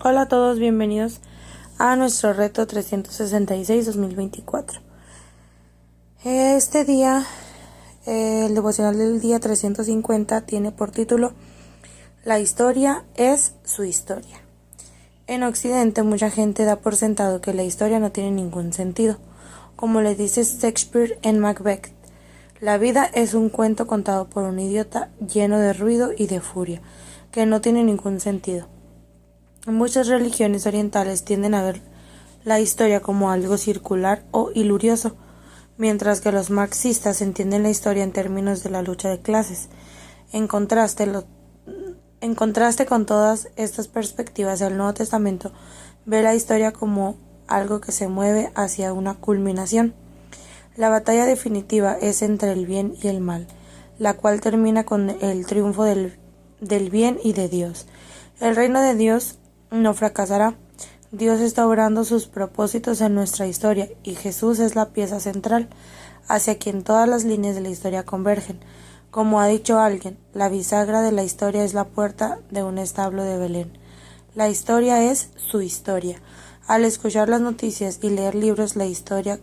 Hola a todos, bienvenidos a nuestro reto 366-2024. Este día, el devocional del día 350 tiene por título La historia es su historia. En Occidente mucha gente da por sentado que la historia no tiene ningún sentido. Como le dice Shakespeare en Macbeth, la vida es un cuento contado por un idiota lleno de ruido y de furia, que no tiene ningún sentido. Muchas religiones orientales tienden a ver la historia como algo circular o ilurioso, mientras que los marxistas entienden la historia en términos de la lucha de clases. En contraste con todas estas perspectivas, el Nuevo Testamento ve la historia como algo que se mueve hacia una culminación. La batalla definitiva es entre el bien y el mal, la cual termina con el triunfo del bien y de Dios. El reino de Dios no fracasará. Dios está obrando sus propósitos en nuestra historia y Jesús es la pieza central hacia quien todas las líneas de la historia convergen. Como ha dicho alguien, la bisagra de la historia es la puerta de un establo de Belén. La historia es su historia. Al escuchar las noticias y leer libros de historia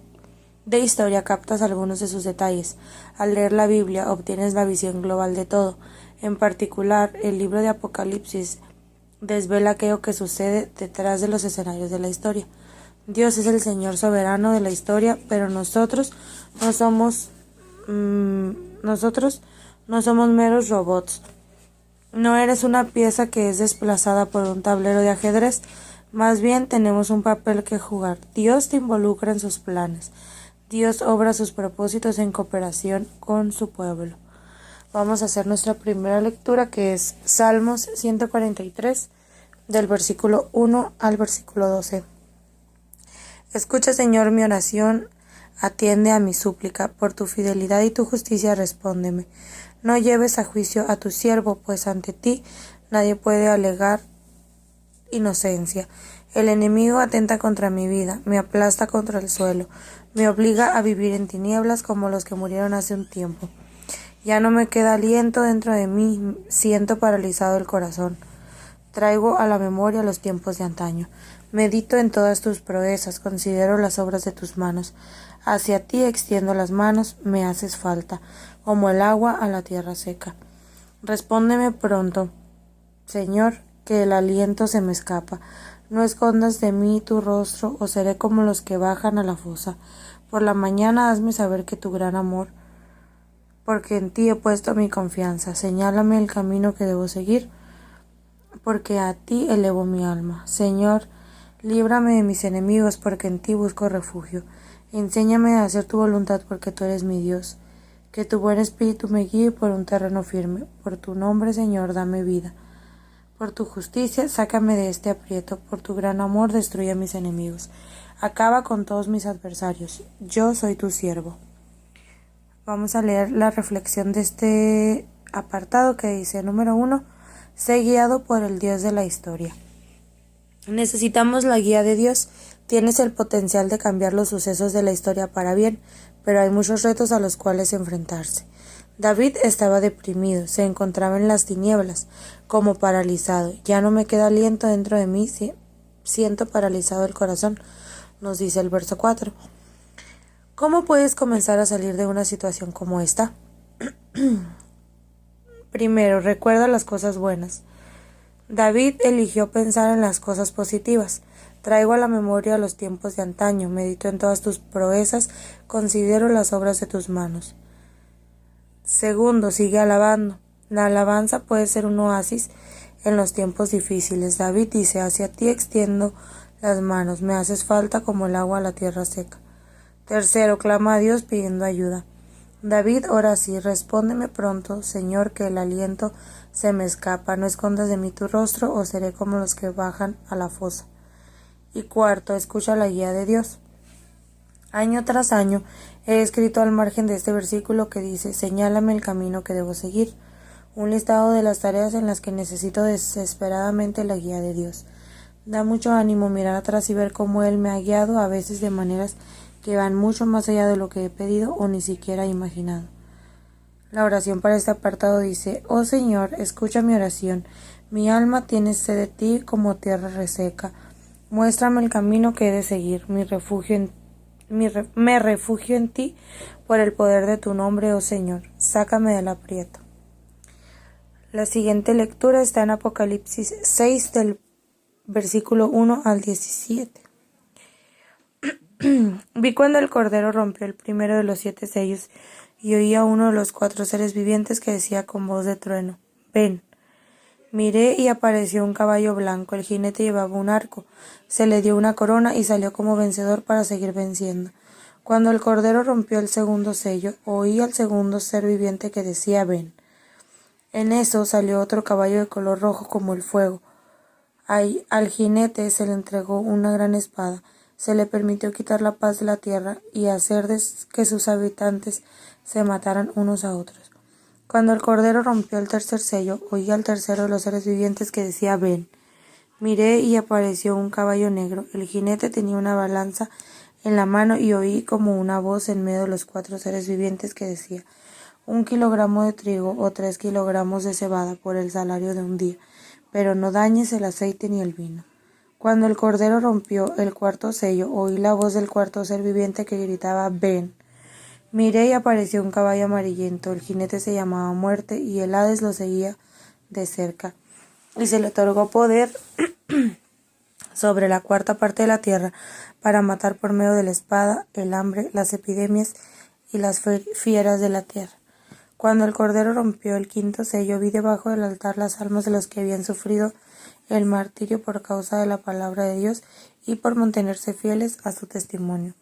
captas algunos de sus detalles. Al leer la Biblia obtienes la visión global de todo. En particular, el libro de Apocalipsis desvela aquello que sucede detrás de los escenarios de la historia. Dios es el Señor soberano de la historia, pero nosotros no somos meros robots. No eres una pieza que es desplazada por un tablero de ajedrez, más bien tenemos un papel que jugar. Dios te involucra en sus planes. Dios obra sus propósitos en cooperación con su pueblo. Vamos a hacer nuestra primera lectura, que es Salmos 143, del versículo 1 al versículo 12. Escucha, Señor, mi oración, atiende a mi súplica, por tu fidelidad y tu justicia respóndeme. No lleves a juicio a tu siervo, pues ante ti nadie puede alegar inocencia. El enemigo atenta contra mi vida, me aplasta contra el suelo, me obliga a vivir en tinieblas como los que murieron hace un tiempo. Ya no me queda aliento dentro de mí, siento paralizado el corazón. Traigo a la memoria los tiempos de antaño. Medito en todas tus proezas, considero las obras de tus manos. Hacia ti extiendo las manos, me haces falta, como el agua a la tierra seca. Respóndeme pronto, Señor, que el aliento se me escapa. No escondas de mí tu rostro, o seré como los que bajan a la fosa. Por la mañana hazme saber que tu gran amor, porque en ti he puesto mi confianza. Señálame el camino que debo seguir, porque a ti elevo mi alma. Señor, líbrame de mis enemigos, porque en ti busco refugio. Enséñame a hacer tu voluntad, porque tú eres mi Dios. Que tu buen espíritu me guíe por un terreno firme. Por tu nombre, Señor, dame vida. Por tu justicia, sácame de este aprieto. Por tu gran amor, destruye a mis enemigos. Acaba con todos mis adversarios. Yo soy tu siervo. Vamos a leer la reflexión de este apartado, que dice: número 1. Sé guiado por el Dios de la historia. Necesitamos la guía de Dios. Tienes el potencial de cambiar los sucesos de la historia para bien, pero hay muchos retos a los cuales enfrentarse. David estaba deprimido, se encontraba en las tinieblas, como paralizado. Ya no me queda aliento dentro de mí, siento paralizado el corazón, nos dice el verso 4. ¿Cómo puedes comenzar a salir de una situación como esta? Primero, recuerda las cosas buenas. David eligió pensar en las cosas positivas. Traigo a la memoria los tiempos de antaño, medito en todas tus proezas, considero las obras de tus manos. Segundo, sigue alabando. La alabanza puede ser un oasis en los tiempos difíciles. David dice: hacia ti extiendo las manos, me haces falta como el agua a la tierra seca. Tercero, clama a Dios pidiendo ayuda. David ora así: respóndeme pronto, Señor, que el aliento se me escapa. No escondas de mí tu rostro, o seré como los que bajan a la fosa. Y cuarto, escucha la guía de Dios. Año tras año he escrito al margen de este versículo que dice: señálame el camino que debo seguir. Un listado de las tareas en las que necesito desesperadamente la guía de Dios. Da mucho ánimo mirar atrás y ver cómo Él me ha guiado, a veces de maneras que van mucho más allá de lo que he pedido o ni siquiera he imaginado. La oración para este apartado dice: oh Señor, escucha mi oración, Mi alma tiene sed de ti como tierra reseca. Muéstrame el camino que he de seguir. Me refugio en ti por el poder de tu nombre, oh Señor. Sácame del aprieto. La siguiente lectura está en Apocalipsis 6 del versículo 1 al 17. Vi cuando el Cordero rompió el primero de los 7 sellos y oí a uno de los 4 seres vivientes que decía con voz de trueno: ven. Miré y apareció un caballo blanco, el jinete llevaba un arco, se le dio una corona y salió como vencedor para seguir venciendo. Cuando el Cordero rompió el segundo sello, oí al segundo ser viviente que decía: ven. En eso salió otro caballo de color rojo como el fuego. Al jinete se le entregó una gran espada, se le permitió quitar la paz de la tierra y hacer que sus habitantes se mataran unos a otros. Cuando el Cordero rompió el tercer sello, oí al tercero de los seres vivientes que decía: ven. Miré y apareció un caballo negro. El jinete tenía una balanza en la mano y oí como una voz en medio de los 4 seres vivientes que decía: 1 kilogramo de trigo o 3 kilogramos de cebada por el salario de un día, pero no dañes el aceite ni el vino. Cuando el Cordero rompió el cuarto sello, oí la voz del cuarto ser viviente que gritaba: ven. Miré y apareció un caballo amarillento. El jinete se llamaba Muerte y el Hades lo seguía de cerca. Y se le otorgó poder sobre la cuarta parte de la tierra para matar por medio de la espada, el hambre, las epidemias y las fieras de la tierra. Cuando el Cordero rompió el quinto sello, vi debajo del altar las almas de los que habían sufrido el martirio por causa de la palabra de Dios y por mantenerse fieles a su testimonio.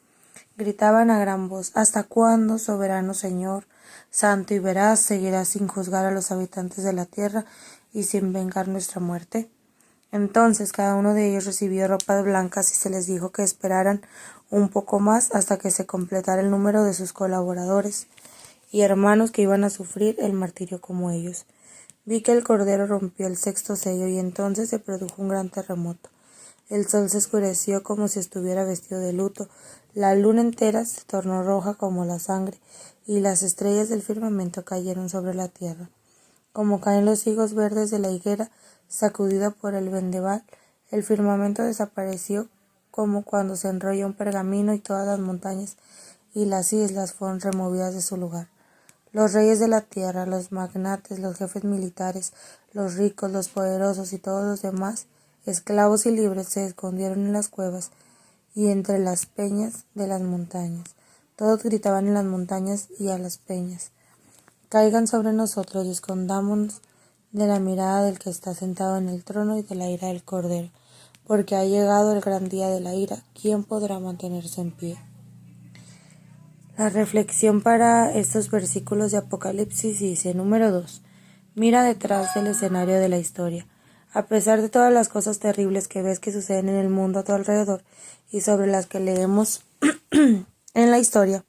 Gritaban a gran voz: ¿hasta cuándo, soberano Señor, santo y veraz, seguirás sin juzgar a los habitantes de la tierra y sin vengar nuestra muerte? Entonces cada uno de ellos recibió ropas blancas y se les dijo que esperaran un poco más hasta que se completara el número de sus colaboradores y hermanos que iban a sufrir el martirio como ellos. Vi que el Cordero rompió el sexto sello y entonces se produjo un gran terremoto. El sol se oscureció como si estuviera vestido de luto, la luna entera se tornó roja como la sangre y las estrellas del firmamento cayeron sobre la tierra. Como caen los higos verdes de la higuera sacudida por el vendaval, el firmamento desapareció como cuando se enrolla un pergamino y todas las montañas y las islas fueron removidas de su lugar. Los reyes de la tierra, los magnates, los jefes militares, los ricos, los poderosos y todos los demás, esclavos y libres, se escondieron en las cuevas y entre las peñas de las montañas. Todos gritaban en las montañas y a las peñas: caigan sobre nosotros y escondámonos de la mirada del que está sentado en el trono y de la ira del Cordero, porque ha llegado el gran día de la ira. ¿Quién podrá mantenerse en pie? La reflexión para estos versículos de Apocalipsis dice: número 2. Mira detrás del escenario de la historia. A pesar de todas las cosas terribles que ves que suceden en el mundo a tu alrededor y sobre las que leemos en la historia,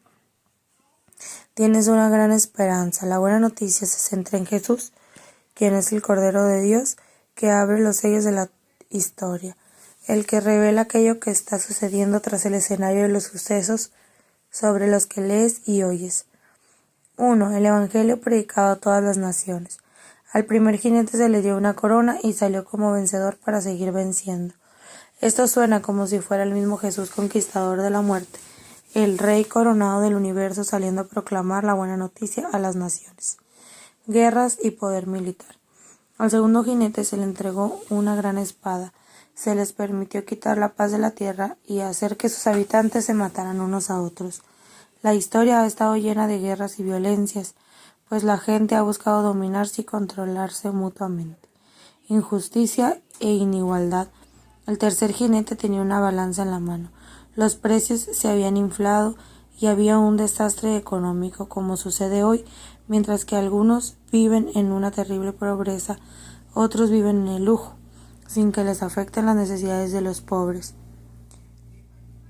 tienes una gran esperanza. La buena noticia se centra en Jesús, quien es el Cordero de Dios que abre los sellos de la historia, el que revela aquello que está sucediendo tras el escenario de los sucesos sobre los que lees y oyes. 1. El Evangelio predicado a todas las naciones. Al primer jinete se le dio una corona y salió como vencedor para seguir venciendo. Esto suena como si fuera el mismo Jesús conquistador de la muerte, el Rey coronado del universo saliendo a proclamar la buena noticia a las naciones. Guerras y poder militar. Al segundo jinete se le entregó una gran espada, se les permitió quitar la paz de la tierra y hacer que sus habitantes se mataran unos a otros. La historia ha estado llena de guerras y violencias, pues la gente ha buscado dominarse y controlarse mutuamente. Injusticia e inigualdad. El tercer jinete tenía una balanza en la mano. Los precios se habían inflado y había un desastre económico, como sucede hoy, mientras que algunos viven en una terrible pobreza, otros viven en el lujo, sin que les afecten las necesidades de los pobres.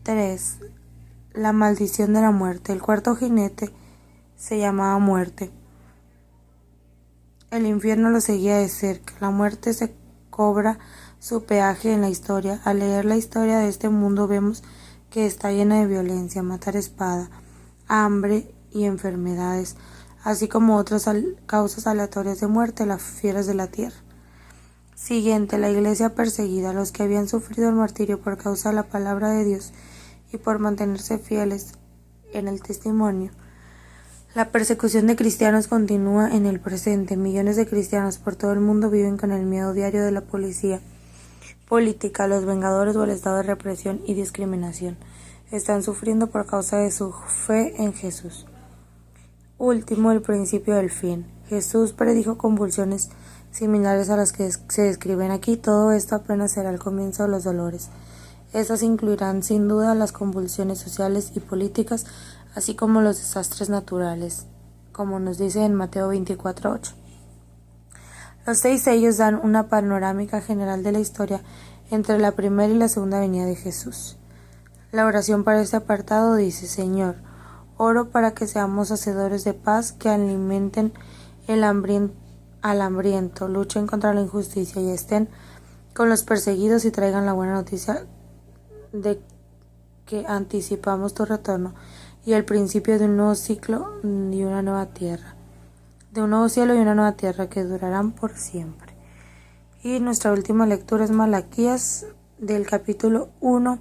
3. La maldición de la muerte. El cuarto jinete se llamaba Muerte. El infierno lo seguía de cerca. La muerte se cobra su peaje en la historia. Al leer la historia de este mundo vemos que está llena de violencia, matar espada, hambre y enfermedades, así como otras causas aleatorias de muerte, las fieras de la tierra. Siguiente, la iglesia perseguida, los que habían sufrido el martirio por causa de la palabra de Dios y por mantenerse fieles en el testimonio. La persecución de cristianos continúa en el presente. Millones de cristianos por todo el mundo viven con el miedo diario de la policía política, los vengadores o el estado de represión y discriminación. Están sufriendo por causa de su fe en Jesús. Último, el principio del fin. Jesús predijo convulsiones similares a las que se describen aquí. Todo esto apenas será el comienzo de los dolores. Estas incluirán sin duda las convulsiones sociales y políticas, así como los desastres naturales, como nos dice en Mateo 24:8. Los 6 sellos dan una panorámica general de la historia entre la primera y la segunda venida de Jesús. La oración para este apartado dice: Señor, oro para que seamos hacedores de paz, que alimenten al hambriento, luchen contra la injusticia y estén con los perseguidos y traigan la buena noticia de que anticipamos tu retorno y el principio de un nuevo ciclo y una nueva tierra, de un nuevo cielo y una nueva tierra que durarán por siempre. Y nuestra última lectura es Malaquías, del capítulo 1,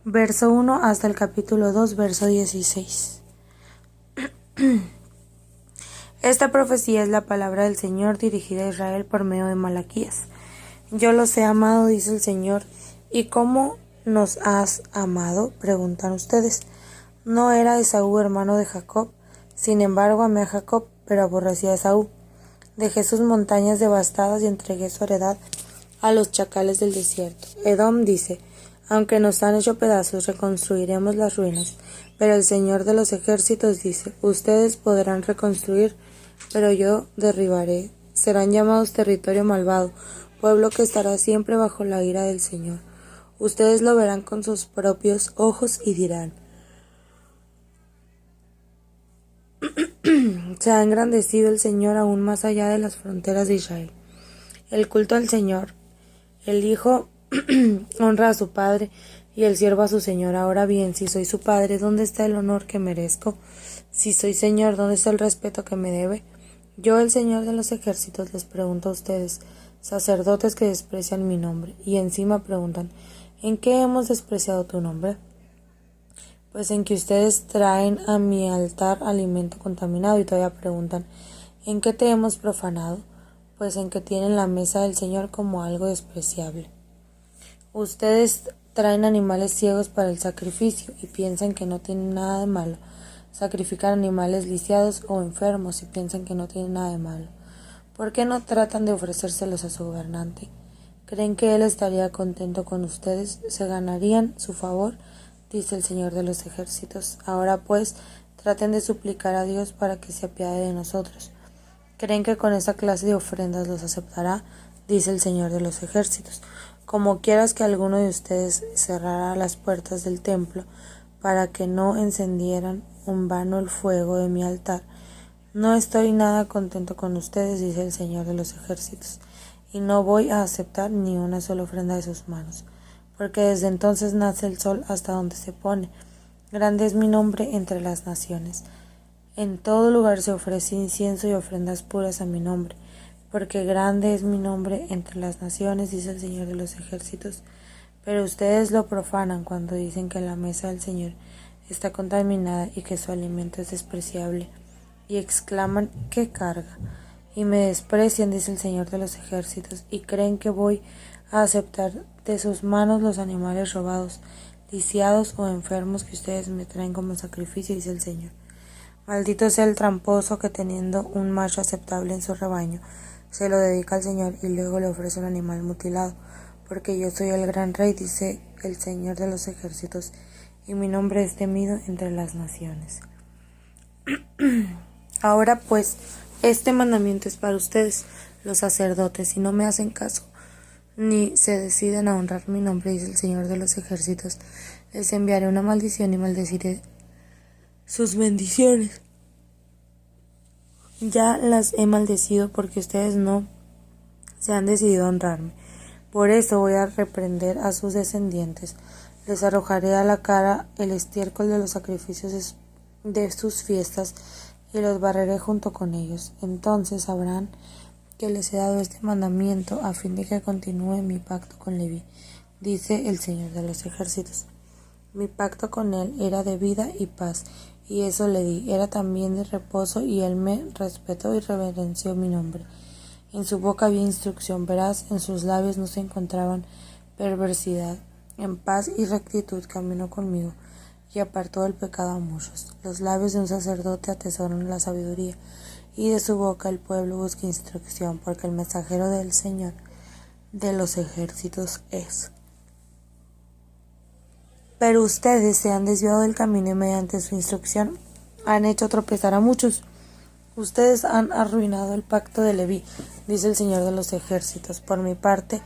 verso 1 hasta el capítulo 2, verso 16. Esta profecía es la palabra del Señor dirigida a Israel por medio de Malaquías. Yo los he amado, dice el Señor. ¿Y cómo nos has amado?, preguntan ustedes. ¿No era Esaú hermano de Jacob? Sin embargo, amé a Jacob, pero aborrecí a Esaú. Dejé sus montañas devastadas y entregué su heredad a los chacales del desierto. Edom dice: aunque nos han hecho pedazos, reconstruiremos las ruinas. Pero el Señor de los ejércitos dice: ustedes podrán reconstruir, pero yo derribaré. Serán llamados territorio malvado, pueblo que estará siempre bajo la ira del Señor. Ustedes lo verán con sus propios ojos y dirán: se ha engrandecido el Señor aún más allá de las fronteras de Israel. El culto al Señor. El Hijo honra a su Padre y el siervo a su Señor. Ahora bien, si soy su Padre, ¿dónde está el honor que merezco? Si soy Señor, ¿dónde está el respeto que me debe? Yo, el Señor de los ejércitos, les pregunto a ustedes, sacerdotes que desprecian mi nombre, y encima preguntan: ¿en qué hemos despreciado tu nombre? Pues en que ustedes traen a mi altar alimento contaminado, y todavía preguntan: ¿en qué te hemos profanado? Pues en que tienen la mesa del Señor como algo despreciable. Ustedes traen animales ciegos para el sacrificio y piensan que no tienen nada de malo. Sacrifican animales lisiados o enfermos y piensan que no tienen nada de malo. ¿Por qué no tratan de ofrecérselos a su gobernante? ¿Creen que él estaría contento con ustedes? ¿Se ganarían su favor?, dice el Señor de los ejércitos. Ahora pues, traten de suplicar a Dios para que se apiade de nosotros. ¿Creen que con esa clase de ofrendas los aceptará?, dice el Señor de los ejércitos. Como quieras que alguno de ustedes cerrara las puertas del templo para que no encendieran en vano el fuego de mi altar. No estoy nada contento con ustedes, dice el Señor de los ejércitos, y no voy a aceptar ni una sola ofrenda de sus manos, porque desde entonces nace el sol hasta donde se pone. Grande es mi nombre entre las naciones. En todo lugar se ofrece incienso y ofrendas puras a mi nombre, porque grande es mi nombre entre las naciones, dice el Señor de los ejércitos. Pero ustedes lo profanan cuando dicen que la mesa del Señor está contaminada y que su alimento es despreciable, y exclaman: ¡qué carga! Y me desprecian, dice el Señor de los ejércitos, y creen que voy a aceptar de sus manos los animales robados, lisiados o enfermos que ustedes me traen como sacrificio, dice el Señor. Maldito sea el tramposo que, teniendo un macho aceptable en su rebaño, se lo dedica al Señor y luego le ofrece un animal mutilado, porque yo soy el gran rey, dice el Señor de los ejércitos, y mi nombre es temido entre las naciones. Ahora pues, este mandamiento es para ustedes, los sacerdotes: si no me hacen caso, ni se deciden a honrar mi nombre, dice el Señor de los ejércitos, les enviaré una maldición y maldeciré sus bendiciones. Ya las he maldecido porque ustedes no se han decidido a honrarme. Por eso voy a reprender a sus descendientes. Les arrojaré a la cara el estiércol de los sacrificios de sus fiestas y los barreré junto con ellos. Entonces sabrán que les he dado este mandamiento a fin de que continúe mi pacto con Leví, dice el Señor de los ejércitos. Mi pacto con él era de vida y paz, y eso le di, era también de reposo, y él me respetó y reverenció mi nombre. En su boca había instrucción veraz, en sus labios no se encontraban perversidad. En paz y rectitud caminó conmigo, y apartó del pecado a muchos. Los labios de un sacerdote atesoran la sabiduría, y de su boca el pueblo busca instrucción, porque el mensajero del Señor de los ejércitos es. Pero ustedes se han desviado del camino y mediante su instrucción han hecho tropezar a muchos. Ustedes han arruinado el pacto de Leví, dice el Señor de los ejércitos. Por mi parte,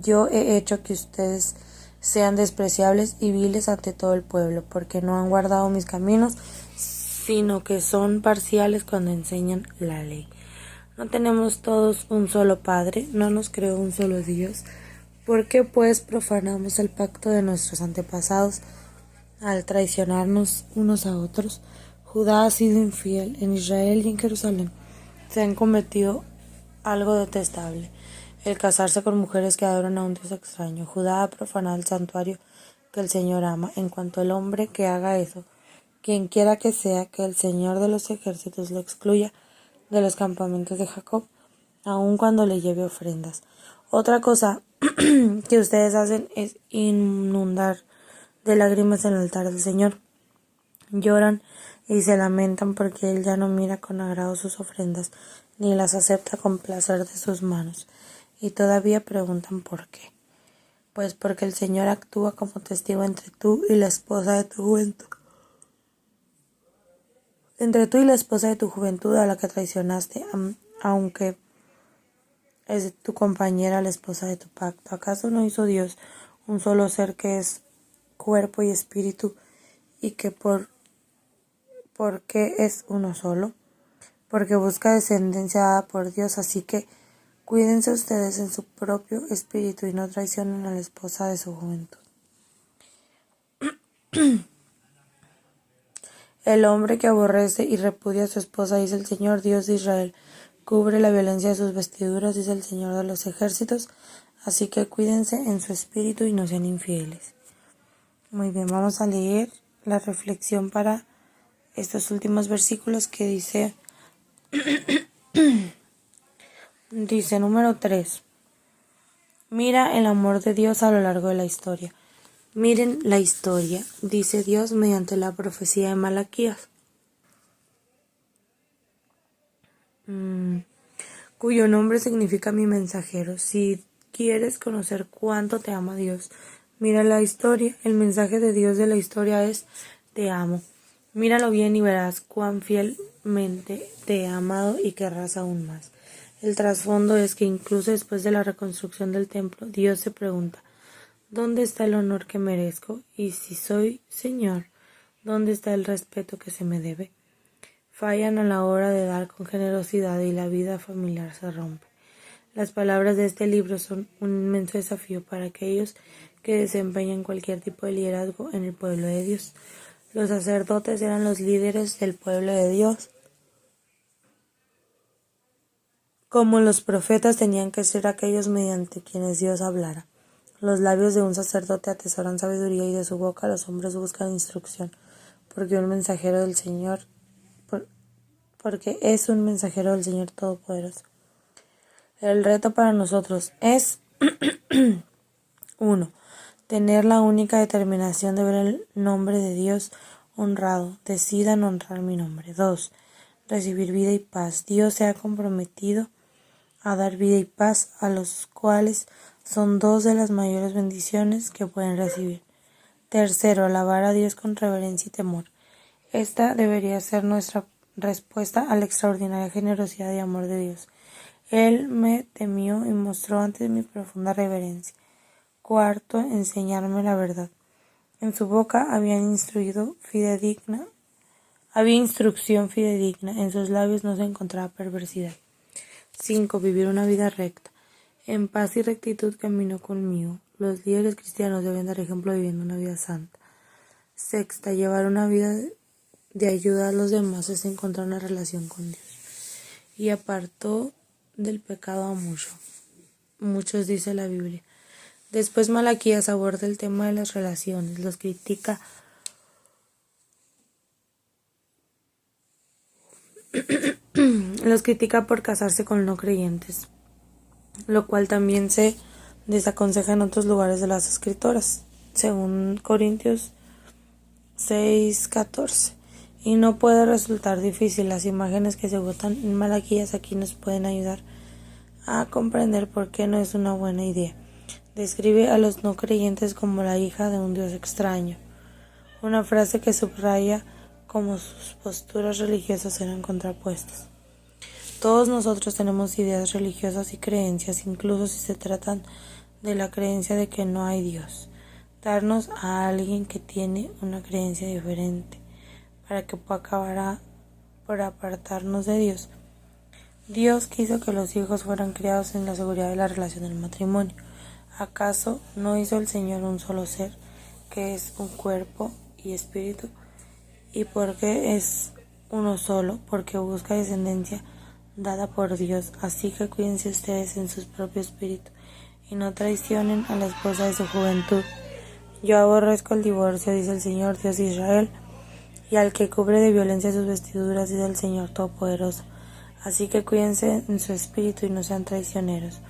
yo he hecho que ustedes sean despreciables y viles ante todo el pueblo, porque no han guardado mis caminos, sino que son parciales cuando enseñan la ley. ¿No tenemos todos un solo Padre? ¿No nos creó un solo Dios? ¿Por qué pues profanamos el pacto de nuestros antepasados al traicionarnos unos a otros? Judá ha sido infiel, en Israel y en Jerusalén se han cometido algo detestable, el casarse con mujeres que adoran a un Dios extraño. Judá ha profanado el santuario que el Señor ama. En cuanto al hombre que haga eso, quien quiera que sea, que el Señor de los ejércitos lo excluya de los campamentos de Jacob, aun cuando le lleve ofrendas. Otra cosa que ustedes hacen es inundar de lágrimas el altar del Señor. Lloran y se lamentan porque Él ya no mira con agrado sus ofrendas, ni las acepta con placer de sus manos. Y todavía preguntan por qué. Pues porque el Señor actúa como testigo entre tú y la esposa de tu juventud. Entre tú y la esposa de tu juventud a la que traicionaste, aunque es tu compañera, la esposa de tu pacto. ¿Acaso no hizo Dios un solo ser que es cuerpo y espíritu, y que por qué es uno solo? Porque busca descendencia dada por Dios, así que cuídense ustedes en su propio espíritu y no traicionen a la esposa de su juventud. El hombre que aborrece y repudia a su esposa, dice el Señor Dios de Israel, cubre la violencia de sus vestiduras, dice el Señor de los ejércitos, así que cuídense en su espíritu y no sean infieles. Muy bien, vamos a leer la reflexión para estos últimos versículos que dice número 3. Mira el amor de Dios a lo largo de la historia. Miren la historia, dice Dios mediante la profecía de Malaquías, cuyo nombre significa mi mensajero. Si quieres conocer cuánto te ama Dios, mira la historia. El mensaje de Dios de la historia es: te amo. Míralo bien y verás cuán fielmente te he amado y querrás aún más. El trasfondo es que incluso después de la reconstrucción del templo, Dios se pregunta: ¿dónde está el honor que merezco? Y si soy Señor, ¿dónde está el respeto que se me debe? Fallan a la hora de dar con generosidad y la vida familiar se rompe. Las palabras de este libro son un inmenso desafío para aquellos que desempeñan cualquier tipo de liderazgo en el pueblo de Dios. Los sacerdotes eran los líderes del pueblo de Dios. Como los profetas tenían que ser aquellos mediante quienes Dios hablara. Los labios de un sacerdote atesoran sabiduría y de su boca los hombres buscan instrucción, porque es un mensajero del Señor Todopoderoso. El reto para nosotros es 1. Tener la única determinación de ver el nombre de Dios honrado. Decidan honrar mi nombre. 2. Recibir vida y paz. Dios se ha comprometido a dar vida y paz, a los cuales son dos de las mayores bendiciones que pueden recibir. 3. Alabar a Dios con reverencia y temor. Esta debería ser nuestra respuesta a la extraordinaria generosidad y amor de Dios. Él me temió y mostró ante mi profunda reverencia. 4. Enseñarme la verdad. En su boca había instrucción fidedigna, en sus labios no se encontraba perversidad. 5. Vivir una vida recta. En paz y rectitud caminó conmigo. Los líderes cristianos deben dar ejemplo viviendo una vida santa. 6. Llevar una vida de ayuda a los demás es encontrar una relación con Dios. Y apartó del pecado a muchos dice la Biblia. Después Malaquías aborda el tema de las relaciones, los critica por casarse con no creyentes, lo cual también se desaconseja en otros lugares de las escrituras, según Corintios 6:14. Y no puede resultar difícil. Las imágenes que se botan en Malaquías aquí nos pueden ayudar a comprender por qué no es una buena idea. Describe a los no creyentes como la hija de un Dios extraño, una frase que subraya cómo sus posturas religiosas eran contrapuestas. Todos nosotros tenemos ideas religiosas y creencias, incluso si se tratan de la creencia de que no hay Dios. Darnos a alguien que tiene una creencia diferente para que pueda acabar por apartarnos de Dios. Dios quiso que los hijos fueran criados en la seguridad de la relación del matrimonio. ¿Acaso no hizo el Señor un solo ser, que es un cuerpo y espíritu? ¿Y por qué es uno solo? Porque busca descendencia dada por Dios. Así que cuídense ustedes en su propio espíritu y no traicionen a la esposa de su juventud. Yo aborrezco el divorcio, dice el Señor Dios de Israel, y al que cubre de violencia sus vestiduras, dice el Señor Todopoderoso. Así que cuídense en su espíritu y no sean traicioneros.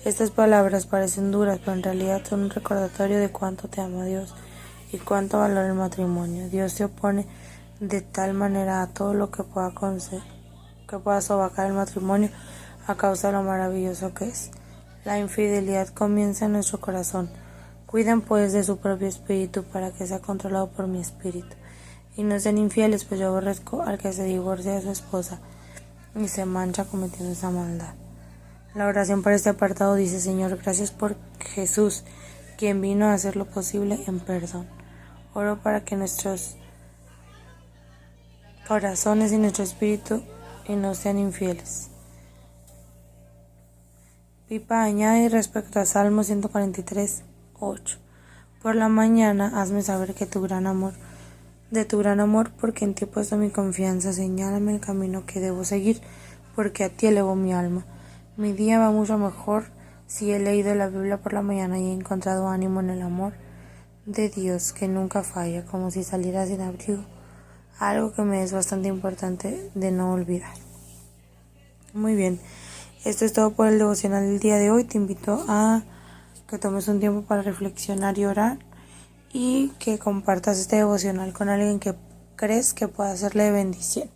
Estas palabras parecen duras, pero en realidad son un recordatorio de cuánto te ama Dios y cuánto valora el matrimonio. Dios se opone de tal manera a todo lo que pueda sobajar el matrimonio a causa de lo maravilloso que es. La infidelidad comienza en nuestro corazón. Cuiden pues de su propio espíritu para que sea controlado por mi espíritu. Y no sean infieles, pues yo aborrezco al que se divorcia de su esposa y se mancha cometiendo esa maldad. La oración para este apartado dice: Señor, gracias por Jesús, quien vino a hacer lo posible en perdón. Oro para que nuestros corazones y nuestro espíritu y no sean infieles. Pipa añade respecto a Salmo 143:8: Por la mañana hazme saber de tu gran amor, porque en ti he puesto mi confianza. Señálame el camino que debo seguir, porque a ti elevo mi alma. Mi día va mucho mejor si he leído la Biblia por la mañana y he encontrado ánimo en el amor de Dios que nunca falla, como si saliera sin abrigo, algo que me es bastante importante de no olvidar. Muy bien, esto es todo por el devocional del día de hoy. Te invito a que tomes un tiempo para reflexionar y orar, y que compartas este devocional con alguien que crees que pueda serle de bendición.